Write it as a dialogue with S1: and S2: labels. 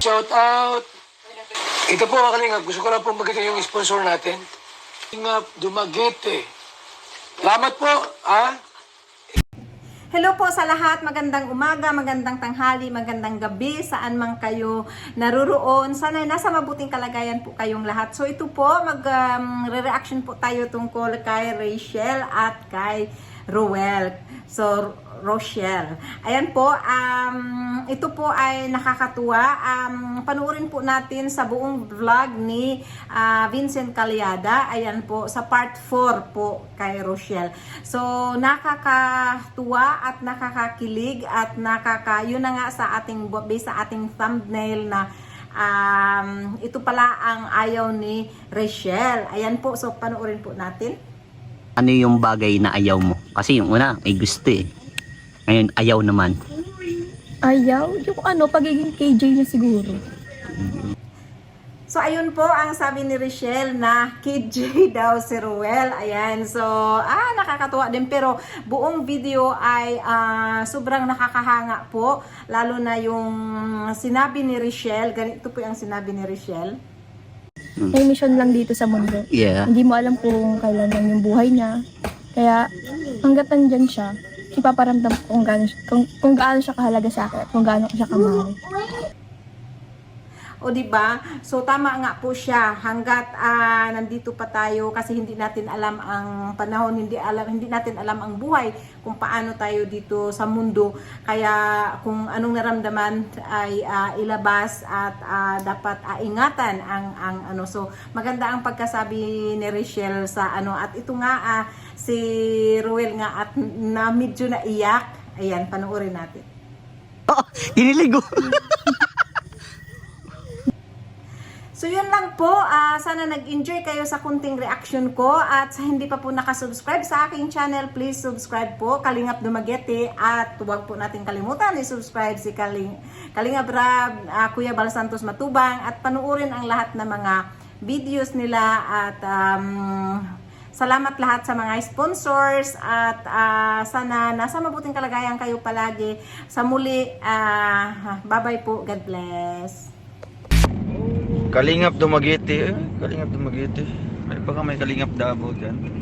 S1: Shout out! Ito po mga kalingap, gusto ko lang po magkita yung sponsor natin. Kalingap Dumaguete. Salamat po, ha?
S2: Hello po sa lahat, magandang umaga, magandang tanghali, magandang gabi, saan man kayo naruroon. Sana nasa mabuting kalagayan po kayong lahat. So ito po, re-reaction po tayo tungkol kay Rachel at kay Roel. So, Rochelle. Ayan po, ito po ay nakakatuwa. Panuorin po natin sa buong vlog ni Vincent Calyada. Ayan po, sa part 4 po kay Rochelle. So, nakakatuwa at nakakakilig at yun na nga sa ating, based sa ating thumbnail na ito pala ang ayaw ni Rachel. Ayan po, so panuorin po natin.
S3: Ano yung bagay na ayaw mo? Kasi yung una, may gusto eh. Ngayon, ayaw naman.
S4: Ayaw? Yung pagiging KJ niya siguro.
S2: So, ayun po ang sabi ni Rachel na KJ daw si Roel. Ayan. So, nakakatuwa din. Pero, buong video ay sobrang nakakahanga po. Lalo na yung sinabi ni Rachel. Ganito po yung sinabi ni Rachel.
S4: May mission lang dito sa mundo.
S3: Yeah.
S4: Hindi mo alam kung kailan lang yung buhay niya. Kaya, hanggat nandyan siya, ipaparamdam ko kung gaano siya kahalaga sa akin, kung gaano ko siya kamahal.
S2: O diba? So tama nga po siya hanggat nandito pa tayo kasi hindi natin alam ang panahon, hindi natin alam ang buhay kung paano tayo dito sa mundo. Kaya kung anong naramdaman ay ilabas at dapat ingatan ang ano. So maganda ang pagkasabi ni Rachel sa at ito nga si Roel nga at na medyo naiyak. Ayan, panoorin natin.
S3: Oh, diniligo.
S2: So yun lang po, sana nag-enjoy kayo sa kunting reaction ko at sa hindi pa po nakasubscribe sa aking channel, please subscribe po, Kalingap Dumaguete, at huwag po natin kalimutan i-subscribe si Kalingap Rab, Kuya Bal Santos Matubang, at panuorin ang lahat ng mga videos nila at salamat lahat sa mga sponsors at sana nasa mabuting kalagayan kayo palagi. Sa muli, bye-bye po, God bless.
S5: Kalingap Dumaguete, Kalingap Dumaguete. May baka may Kalingap Davao dyan.